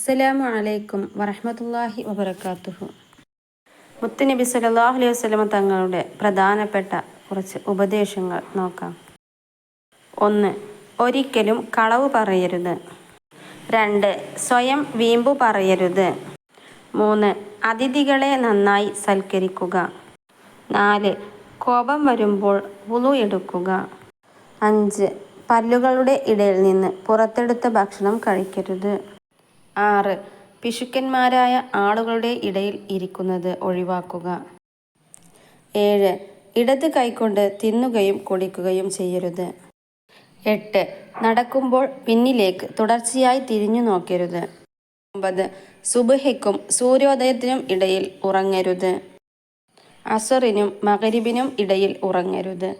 അസ്സലാമു അലൈക്കും വറഹ്മത്തുള്ളാഹി വബറകാതുഹു. മുത്തുനബി സല്ലല്ലാഹു അലൈഹി വസല്ലമ തങ്ങളുടെ പ്രധാനപ്പെട്ട കുറച്ച് ഉപദേശങ്ങൾ നോക്കാം. 1. ഒരിക്കലും കളവ് പറയരുത്. 2. സ്വയം വീമ്പു പറയരുത്. 3. അതിഥികളെ നന്നായി സൽക്കരിക്കുക. 4. കോപം വരുമ്പോൾ വുളു എടുക്കുക. 5. പല്ലുകളുടെ ഇടയിൽ നിന്ന് പുറത്തെടുത്ത ഭക്ഷണം കഴിക്കരുത്. 6. പിശുക്കന്മാരായ ആളുകളുടെ ഇടയിൽ ഇരിക്കുന്നത് ഒഴിവാക്കുക. 7. ഇടത് കൈകൊണ്ട് തിന്നുകയും കുടിക്കുകയും ചെയ്യരുത്. 8. നടക്കുമ്പോൾ പിന്നിലേക്ക് തുടർച്ചയായി തിരിഞ്ഞു നോക്കരുത്. 9. സുബ്ഹിക്കും സൂര്യോദയത്തിനും ഇടയിൽ ഉറങ്ങരുത്. അസ്റിനും മഗ്രിബിനും ഇടയിൽ ഉറങ്ങരുത്.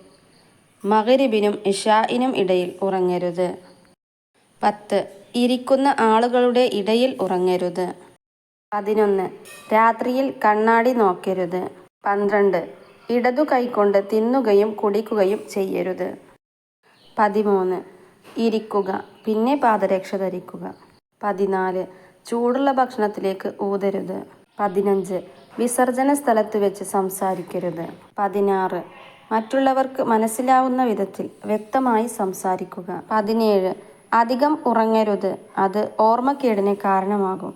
മഗ്രിബിനും ഇശാഇനും ഇടയിൽ ഉറങ്ങരുത്. 10. ഇരിക്കുന്ന ആളുകളുടെ ഇടയിൽ ഉറങ്ങരുത്. 11. രാത്രിയിൽ കണ്ണാടി നോക്കരുത്. 12. ഇടതു കൈകൊണ്ട് തിന്നുകയും കുടിക്കുകയും ചെയ്യരുത്. 13. ഇരിക്കുക, പിന്നെ പാദരക്ഷ ധരിക്കുക. 14. ചൂടുള്ള ഭക്ഷണത്തിലേക്ക് ഊതരുത്. 15. വിസർജന സ്ഥലത്ത് വെച്ച് സംസാരിക്കരുത്. 16. മറ്റുള്ളവർക്ക് മനസ്സിലാവുന്ന വിധത്തിൽ വ്യക്തമായി സംസാരിക്കുക. 17. അധികം ഉറങ്ങരുത്, അത് ഓർമ്മക്കേടിന് കാരണമാകും.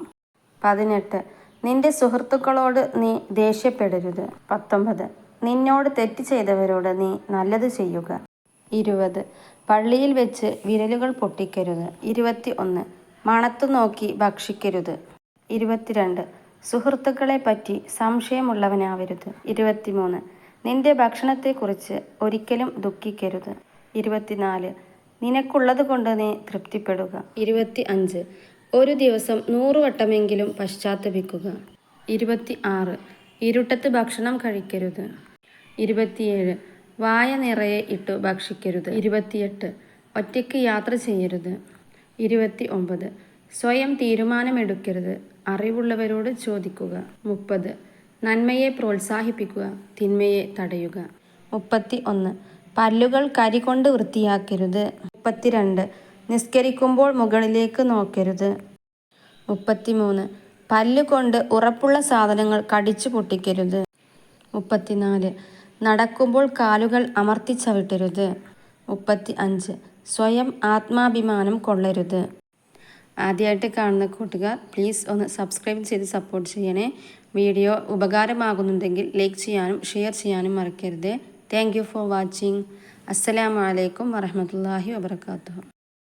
18. നിന്റെ സുഹൃത്തുക്കളോട് നീ ദേഷ്യപ്പെടരുത്. 19. നിന്നോട് തെറ്റ് ചെയ്തവരോട് നീ നല്ലത് ചെയ്യുക. 20. പള്ളിയിൽ വെച്ച് വിരലുകൾ പൊട്ടിക്കരുത്. 21. മണത്തു നോക്കി ഭക്ഷിക്കരുത്. 22. സുഹൃത്തുക്കളെ പറ്റി സംശയമുള്ളവനാവരുത്. 23. നിന്റെ ഭക്ഷണത്തെക്കുറിച്ച് ഒരിക്കലും ദുഃഖിക്കരുത്. 24. നിനക്കുള്ളത് കൊണ്ട് നീ തൃപ്തിപ്പെടുക. 25. ഒരു ദിവസം 100 വട്ടമെങ്കിലും പശ്ചാത്തപിക്കുക. 26. ഇരുട്ടത്ത് ഭക്ഷണം കഴിക്കരുത്. 27. വായ നിറയെ ഇട്ടു ഭക്ഷിക്കരുത്. 28. ഒറ്റയ്ക്ക് യാത്ര ചെയ്യരുത്. 29. സ്വയം തീരുമാനമെടുക്കരുത്, അറിവുള്ളവരോട് ചോദിക്കുക. 30. നന്മയെ പ്രോത്സാഹിപ്പിക്കുക, തിന്മയെ തടയുക. 31. പല്ലുകൾ കരി കൊണ്ട് വൃത്തിയാക്കരുത്. 32. നിസ്കരിക്കുമ്പോൾ മുകളിലേക്ക് നോക്കരുത്. 33. പല്ലുകൊണ്ട് ഉറപ്പുള്ള സാധനങ്ങൾ കടിച്ചു പൊട്ടിക്കരുത്. 34. നടക്കുമ്പോൾ കാലുകൾ അമർത്തി ചവിട്ടരുത്. 35. സ്വയം ആത്മാഭിമാനം കൊള്ളരുത്. ആദ്യമായിട്ട് കാണുന്ന കൂട്ടുകാർ പ്ലീസ് ഒന്ന് സബ്സ്ക്രൈബ് ചെയ്ത് സപ്പോർട്ട് ചെയ്യണേ. വീഡിയോ ഉപകാരമാകുന്നുണ്ടെങ്കിൽ ലൈക്ക് ചെയ്യാനും ഷെയർ ചെയ്യാനും മറക്കരുത്. Thank you for watching. അസ്സലാമു അലൈക്കും വറഹ്മത്തുള്ളാഹി വബറകാതുഹു.